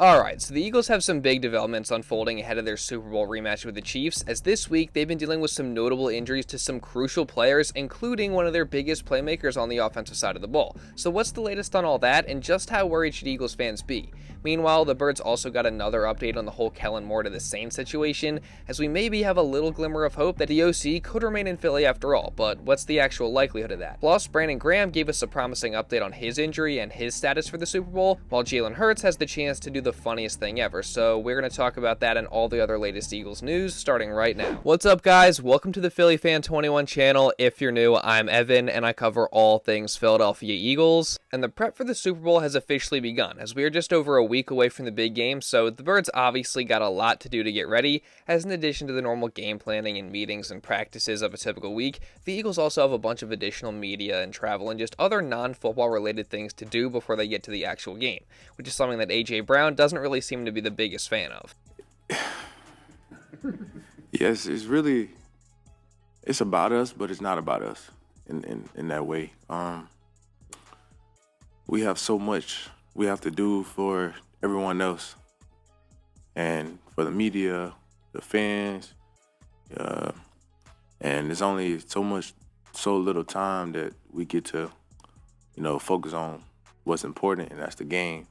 Alright, so the Eagles have some big developments unfolding ahead of their Super Bowl rematch with the Chiefs, as this week they've been dealing with some notable injuries to some crucial players, including one of their biggest playmakers on the offensive side of the ball. So what's the latest on all that, and just how worried should Eagles fans be? Meanwhile, the Birds also got another update on the whole Kellen Moore to the Saints situation, as we maybe have a little glimmer of hope that the OC could remain in Philly after all, but what's the actual likelihood of that? Plus, Brandon Graham gave us a promising update on his injury and his status for the Super Bowl, while Jalen Hurts has the chance to do the funniest thing ever. So we're going to talk about that and all the other latest Eagles news starting right now. What's up, guys? Welcome to the Philly Fan 21 channel. If you're new, I'm Evan and I cover all things Philadelphia Eagles. And the prep for the Super Bowl has officially begun, as we are just over a week away from the big game, so the Birds obviously got a lot to do to get ready, as in addition to the normal game planning and meetings and practices of a typical week, the Eagles also have a bunch of additional media and travel and just other non-football related things to do before they get to the actual game, which is something that AJ Brown doesn't really seem to be the biggest fan of. Yes, it's about us, but it's not about us in that way. We have so much we have to do for everyone else, and for the media, the fans, and there's only so little time that we get to, focus on what's important, and that's the game.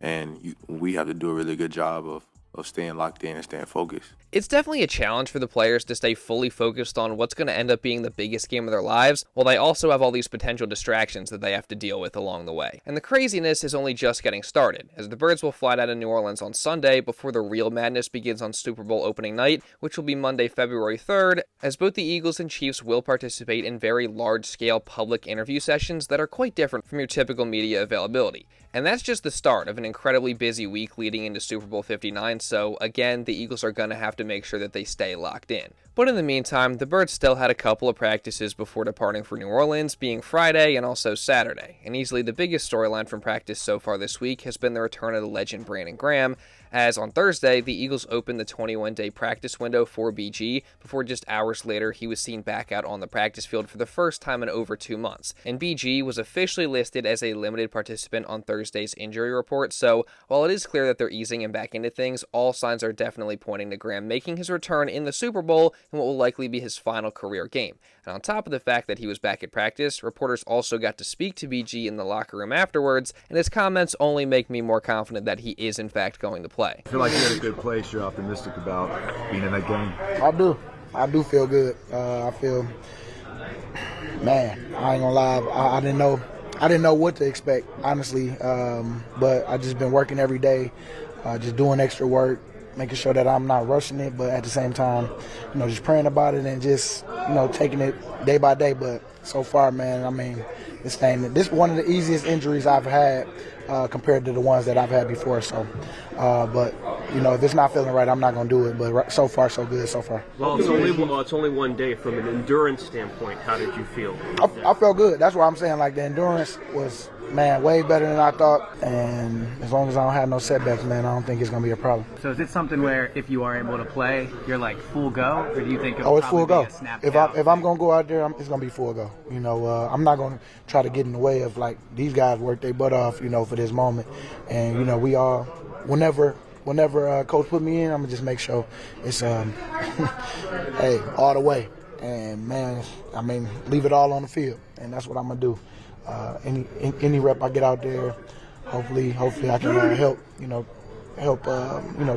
And we have to do a really good job of staying locked in and staying focused. It's definitely a challenge for the players to stay fully focused on what's going to end up being the biggest game of their lives, while they also have all these potential distractions that they have to deal with along the way. And the craziness is only just getting started, as the Birds will fly out of New Orleans on Sunday before the real madness begins on Super Bowl opening night, which will be Monday, February 3rd, as both the Eagles and Chiefs will participate in very large-scale public interview sessions that are quite different from your typical media availability. And that's just the start of an incredibly busy week leading into Super Bowl 59, so again, the Eagles are going to have to make sure that they stay locked in. But in the meantime, the Birds still had a couple of practices before departing for New Orleans, being Friday and also Saturday. And easily the biggest storyline from practice so far this week has been the return of the legend Brandon Graham, as on Thursday, the Eagles opened the 21-day practice window for BG, before just hours later he was seen back out on the practice field for the first time in over 2 months. And BG was officially listed as a limited participant on Thursday's injury report, so while it is clear that they're easing him back into things, all signs are definitely pointing to Graham making his return in the Super Bowl in what will likely be his final career game. And on top of the fact that he was back at practice, reporters also got to speak to BG in the locker room afterwards, and his comments only make me more confident that he is in fact going to play. I feel like you're in a good place. You're optimistic about being in that game. I do feel good. I feel, man, I ain't gonna lie. I didn't know what to expect, honestly. But I just been working every day, just doing extra work, making sure that I'm not rushing it, but at the same time, just praying about it and just, taking it day by day. But so far, man, I mean, this is one of the easiest injuries I've had compared to the ones that I've had before. So, but if it's not feeling right, I'm not going to do it. But so far, so good so far. Well, it's only one day. From an endurance standpoint, how did you feel? I felt good. That's what I'm saying. Like, the endurance was, man, way better than I thought. And as long as I don't have no setbacks, man, I don't think it's going to be a problem. So is it something where if you are able to play, you're like full go? Or do you think it's full go. If I'm I'm going to go out there, it's going to be full go. I'm not going to try to get in the way of, like, these guys work their butt off, for this moment. And, we all, whenever coach put me in, I'm going to just make sure it's, hey, all the way. And, man, I mean, leave it all on the field. And that's what I'm going to do. Any rep I get out there, hopefully I can help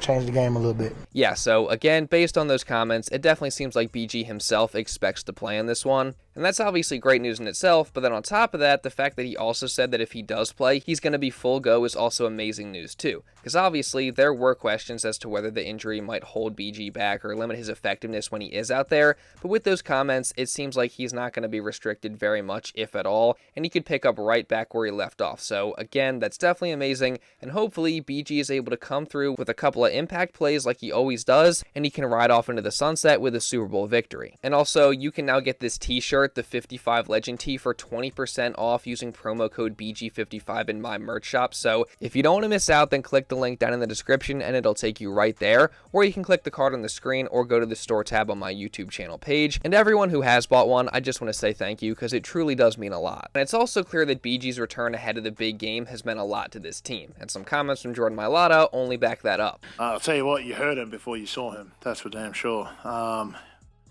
change the game a little bit. Yeah, so again, based on those comments, it definitely seems like BG himself expects to play in this one. And that's obviously great news in itself, but then on top of that, the fact that he also said that if he does play, he's going to be full go is also amazing news too. Because obviously, there were questions as to whether the injury might hold BG back or limit his effectiveness when he is out there, but with those comments, it seems like he's not going to be restricted very much, if at all, and he could pick up right back where he left off. So again, that's definitely amazing, and hopefully BG is able to come through with a couple of impact plays like he always does, and he can ride off into the sunset with a Super Bowl victory. And also, you can now get this t-shirt shirt, the 55 Legend tee, for 20% off using promo code BG55 in my merch shop. So if you don't want to miss out, then click the link down in the description and it'll take you right there. Or you can click the card on the screen or go to the store tab on my YouTube channel page. And everyone who has bought one, I just want to say thank you because it truly does mean a lot. And it's also clear that BG's return ahead of the big game has meant a lot to this team. And some comments from Jordan Mailata only back that up. I'll tell you what, you heard him before you saw him. That's for damn sure.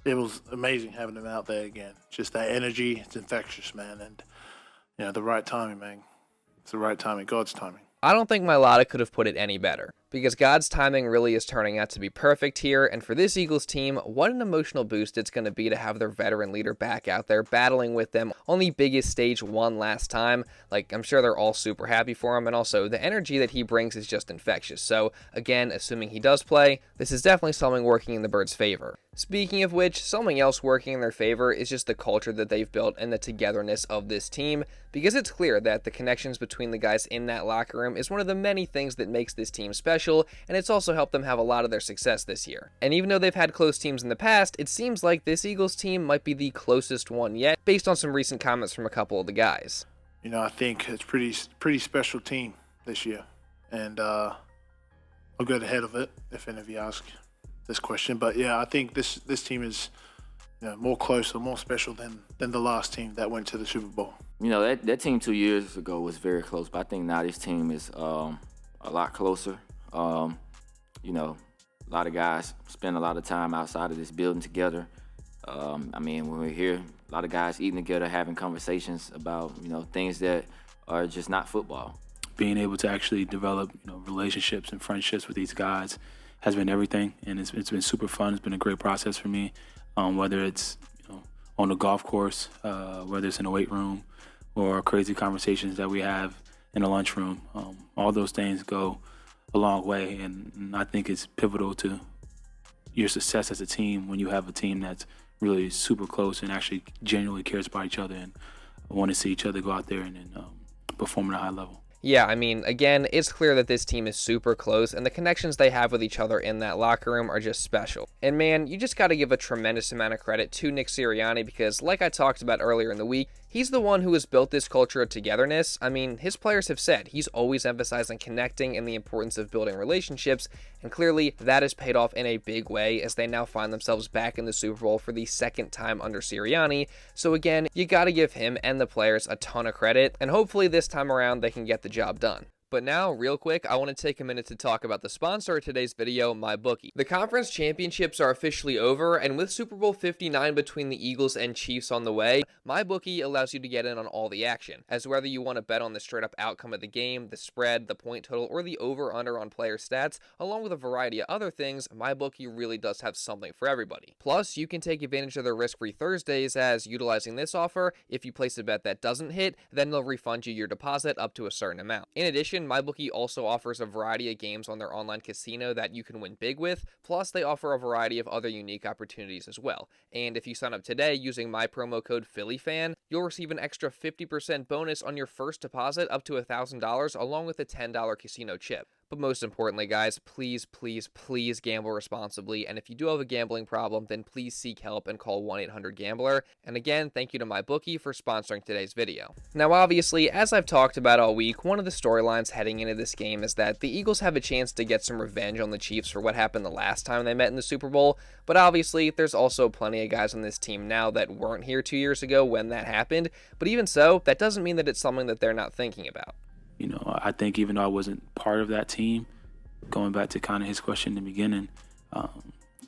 It was amazing having him out there again. Just that energy, it's infectious, man. And, you know, the right timing, man. It's the right timing, God's timing. I don't think Mailata could have put it any better, because God's timing really is turning out to be perfect here, and for this Eagles team, what an emotional boost it's going to be to have their veteran leader back out there battling with them on the biggest stage one last time. Like, I'm sure they're all super happy for him, and also the energy that he brings is just infectious. So, again, assuming he does play, this is definitely something working in the Birds' favor. Speaking of which, something else working in their favor is just the culture that they've built and the togetherness of this team, because it's clear that the connections between the guys in that locker room is one of the many things that makes this team special, and it's also helped them have a lot of their success this year. And even though they've had close teams in the past, it seems like this Eagles team might be the closest one yet, based on some recent comments from a couple of the guys. You know, I think it's pretty special team this year, and I'll get ahead of it if any of you ask this question. But yeah, I think this team is, you know, more close or more special than the last team that went to the Super Bowl. You know, that team 2 years ago was very close, but I think now this team is a lot closer. You know, a lot of guys spend a lot of time outside of this building together. I mean, when we're here, a lot of guys eating together, having conversations about, you know, things that are just not football. Being able to actually develop, you know, relationships and friendships with these guys has been everything, and it's been super fun. It's been a great process for me, whether it's, you know, on the golf course, whether it's in the weight room, or crazy conversations that we have in the lunchroom. All those things go a long way, and I think it's pivotal to your success as a team when you have a team that's really super close and actually genuinely cares about each other and want to see each other go out there and perform at a high level. Yeah, I mean, again, it's clear that this team is super close, and the connections they have with each other in that locker room are just special. And man, you just got to give a tremendous amount of credit to Nick Sirianni, because like I talked about earlier in the week, he's the one who has built this culture of togetherness. I mean, his players have said he's always emphasizing connecting and the importance of building relationships, and clearly that has paid off in a big way as they now find themselves back in the Super Bowl for the second time under Sirianni. So again, you got to give him and the players a ton of credit, and hopefully this time around they can get the job done. But now, real quick, I want to take a minute to talk about the sponsor of today's video, MyBookie. The conference championships are officially over, and with Super Bowl 59 between the Eagles and Chiefs on the way, MyBookie allows you to get in on all the action. As whether you want to bet on the straight-up outcome of the game, the spread, the point total, or the over-under on player stats, along with a variety of other things, MyBookie really does have something for everybody. Plus, you can take advantage of their risk-free Thursdays, as utilizing this offer, if you place a bet that doesn't hit, then they'll refund you your deposit up to a certain amount. In addition, MyBookie also offers a variety of games on their online casino that you can win big with, plus they offer a variety of other unique opportunities as well. And if you sign up today using my promo code PhillyFan, you'll receive an extra 50% bonus on your first deposit up to $1,000, along with a $10 casino chip. But most importantly, guys, please, please, please gamble responsibly. And if you do have a gambling problem, then please seek help and call 1-800-GAMBLER. And again, thank you to MyBookie for sponsoring today's video. Now, obviously, as I've talked about all week, one of the storylines heading into this game is that the Eagles have a chance to get some revenge on the Chiefs for what happened the last time they met in the Super Bowl. But obviously, there's also plenty of guys on this team now that weren't here 2 years ago when that happened. But even so, that doesn't mean that it's something that they're not thinking about. You know, I think even though I wasn't part of that team, going back to kind of his question in the beginning,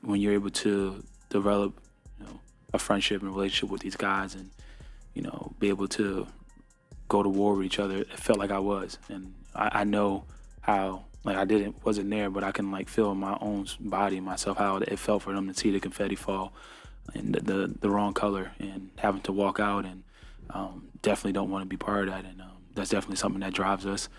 when you're able to develop, you know, a friendship and relationship with these guys and, you know, be able to go to war with each other, it felt like I was. And I know how, like, wasn't there, but I can, like, feel in my own body, myself, how it felt for them to see the confetti fall in the wrong color and having to walk out, and definitely don't want to be part of that. And that's definitely something that drives us,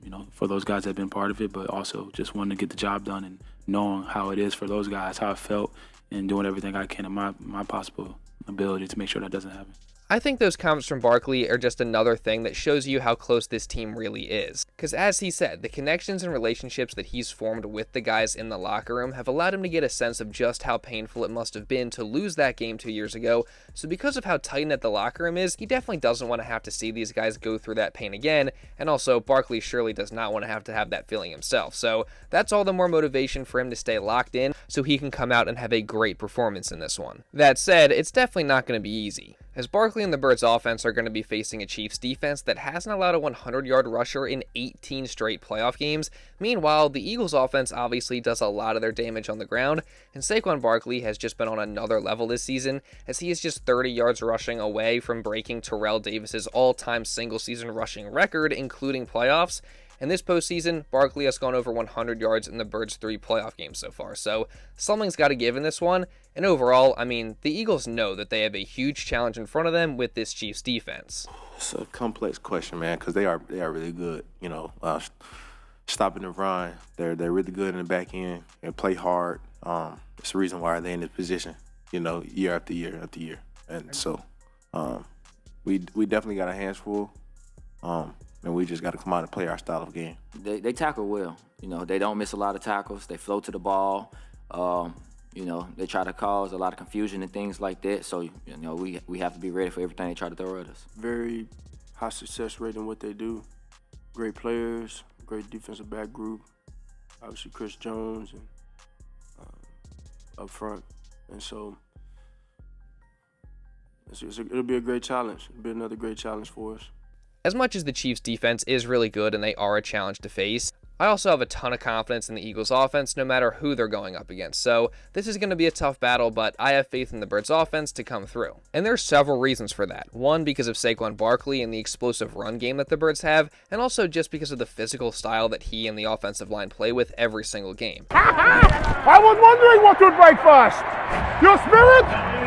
you know, for those guys that have been part of it, but also just wanting to get the job done and knowing how it is for those guys, how it felt, and doing everything I can in my possible ability to make sure that doesn't happen. I think those comments from Barkley are just another thing that shows you how close this team really is. Because as he said, the connections and relationships that he's formed with the guys in the locker room have allowed him to get a sense of just how painful it must have been to lose that game 2 years ago. So because of how tight-knit the locker room is, he definitely doesn't want to have to see these guys go through that pain again. And also, Barkley surely does not want to have that feeling himself. So that's all the more motivation for him to stay locked in so he can come out and have a great performance in this one. That said, it's definitely not going to be easy, as Barkley and the Birds offense are going to be facing a Chiefs defense that hasn't allowed a 100-yard rusher in 18 straight playoff games. Meanwhile, the Eagles offense obviously does a lot of their damage on the ground, and Saquon Barkley has just been on another level this season, as he is just 30 yards rushing away from breaking Terrell Davis's all-time single-season rushing record, including playoffs. And this postseason, Barkley has gone over 100 yards in the Birds' 3 playoff games so far, so something's got to give in this one. And overall, I mean, the Eagles know that they have a huge challenge in front of them with this Chiefs defense. It's a complex question, man, because they are really good. You know, stopping the run, they're really good in the back end and play hard. It's the reason why they're in this position, you know, year after year after year. And so we definitely got our hands full. And we just got to come out and play our style of game. They tackle well. You know, they don't miss a lot of tackles. They flow to the ball. You know, they try to cause a lot of confusion and things like that. So, you know, we have to be ready for everything they try to throw at us. Very high success rate in what they do. Great players, great defensive back group. Obviously, Chris Jones and up front. And so it'll be a great challenge. It'll be another great challenge for us. As much as the Chiefs' defense is really good and they are a challenge to face, I also have a ton of confidence in the Eagles' offense no matter who they're going up against. So this is going to be a tough battle, but I have faith in the Birds' offense to come through. And there's several reasons for that. One, because of Saquon Barkley and the explosive run game that the Birds have, and also just because of the physical style that he and the offensive line play with every single game. I was wondering what would break first, your spirit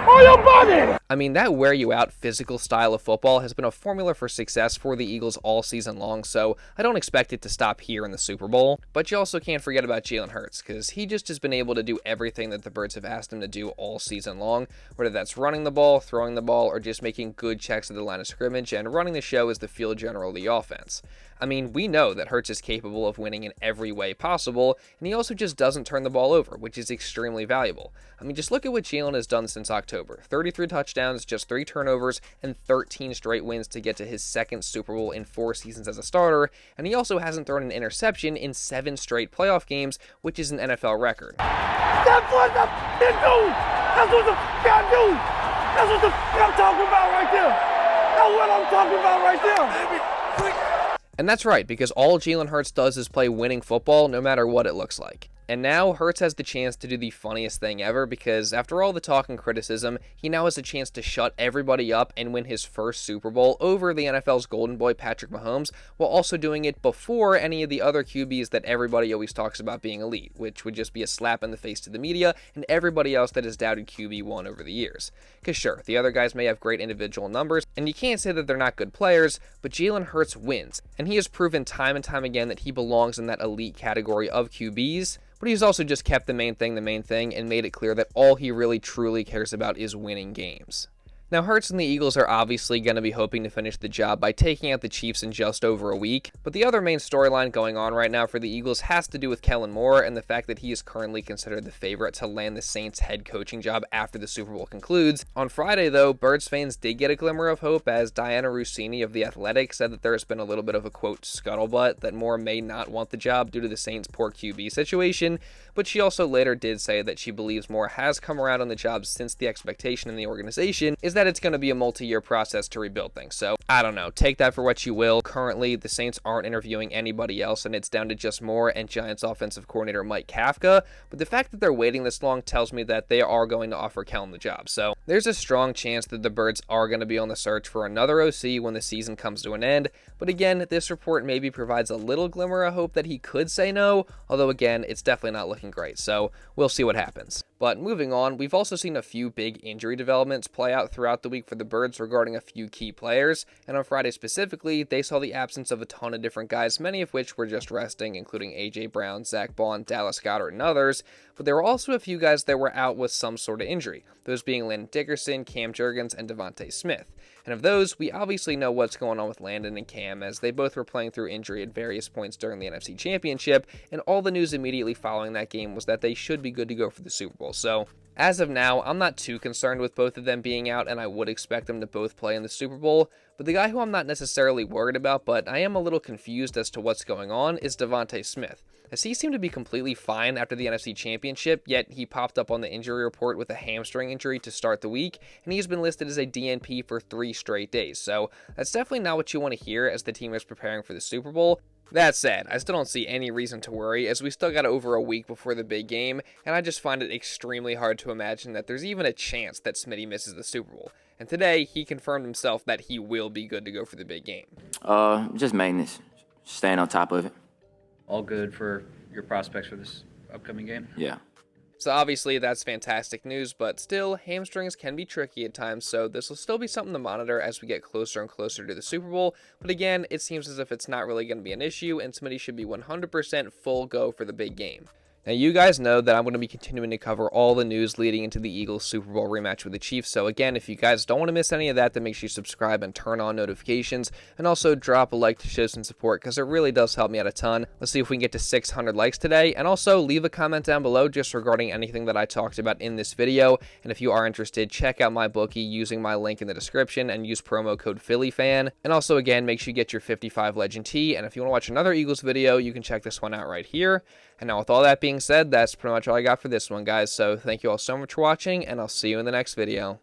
or your body? I mean, that wear-you-out physical style of football has been a formula for success for the Eagles all season long, so I don't expect it to stop here in the Super Bowl. But you also can't forget about Jalen Hurts, because he just has been able to do everything that the Birds have asked him to do all season long, whether that's running the ball, throwing the ball, or just making good checks at the line of scrimmage and running the show as the field general of the offense. I mean, we know that Hurts is capable of winning in every way possible, and he also just doesn't turn the ball over, which is extremely valuable. I mean, just look at what Jalen has done since October. 33 touchdowns, just 3 turnovers, and 13 straight wins to get to his second Super Bowl in 4 seasons as a starter, and he also hasn't thrown an interception in 7 straight playoff games, which is an NFL record. That's what the f***ing do! That's what the f***ing do! That's what the f*** I'm talking about right there! That's what I'm talking about right there, baby! And that's right, because all Jalen Hurts does is play winning football, no matter what it looks like. And now Hurts has the chance to do the funniest thing ever, because after all the talk and criticism, he now has a chance to shut everybody up and win his first Super Bowl over the NFL's golden boy Patrick Mahomes, while also doing it before any of the other QBs that everybody always talks about being elite, which would just be a slap in the face to the media and everybody else that has doubted QB1 over the years. Because sure, the other guys may have great individual numbers, and you can't say that they're not good players, but Jalen Hurts wins, and he has proven time and time again that he belongs in that elite category of QBs. But he's also just kept the main thing, and made it clear that all he really truly cares about is winning games. Now, Hurts and the Eagles are obviously going to be hoping to finish the job by taking out the Chiefs in just over a week, but the other main storyline going on right now for the Eagles has to do with Kellen Moore and the fact that he is currently considered the favorite to land the Saints head coaching job after the Super Bowl concludes. On Friday, though, Birds fans did get a glimmer of hope as Diana Rossini of The Athletic said that there has been a little bit of a, quote, scuttlebutt that Moore may not want the job due to the Saints' poor QB situation, but she also later did say that she believes Moore has come around on the job since the expectation in the organization is that it's going to be a multi-year process to rebuild things. So, I don't know. Take that for what you will. Currently, the Saints aren't interviewing anybody else, and it's down to just Moore and Giants offensive coordinator Mike Kafka, but the fact that they're waiting this long tells me that they are going to offer Kellen the job. So, there's a strong chance that the Birds are going to be on the search for another OC when the season comes to an end, but again, this report maybe provides a little glimmer of hope that he could say no, although again, it's definitely not looking great, so we'll see what happens. But moving on, we've also seen a few big injury developments play out throughout the week for the Birds regarding a few key players. and on Friday specifically, they saw the absence of a ton of different guys, many of which were just resting, including A.J. Brown, Zach Bond, Dallas Goedert, and others, but there were also a few guys that were out with some sort of injury, those being Landon Dickerson, Cam Jurgens, and DeVonta Smith. And of those, we obviously know what's going on with Landon and Cam, as they both were playing through injury at various points during the NFC Championship, and all the news immediately following that game was that they should be good to go for the Super Bowl. So, as of now, I'm not too concerned with both of them being out, and I would expect them to both play in the Super Bowl. But the guy who I'm not necessarily worried about, but I am a little confused as to what's going on, is DeVonta Smith, as he seemed to be completely fine after the NFC Championship, yet he popped up on the injury report with a hamstring injury to start the week, and he's been listed as a DNP for 3 straight days. So that's definitely not what you want to hear as the team is preparing for the Super Bowl. That said, I still don't see any reason to worry, as we still got over a week before the big game, and I just find it extremely hard to imagine that there's even a chance that Smitty misses the Super Bowl. And today, he confirmed himself that he will be good to go for the big game. Just maintenance, staying on top of it. All good for your prospects for this upcoming game? Yeah. So obviously that's fantastic news, but still, hamstrings can be tricky at times, so this will still be something to monitor as we get closer and closer to the Super Bowl. But again, it seems as if it's not really going to be an issue, and Smitty should be 100% full go for the big game. Now, you guys know that I'm going to be continuing to cover all the news leading into the Eagles Super Bowl rematch with the Chiefs. So again, if you guys don't want to miss any of that, then make sure you subscribe and turn on notifications. And also drop a like to show some support, because it really does help me out a ton. Let's see if we can get to 600 likes today. And also leave a comment down below just regarding anything that I talked about in this video. And if you are interested, check out my bookie using my link in the description and use promo code PhillyFan. And also again, make sure you get your 55 Legend tee. And if you want to watch another Eagles video, you can check this one out right here. And now with all that being said, that's pretty much all I got for this one, guys. So thank you all so much for watching, and I'll see you in the next video.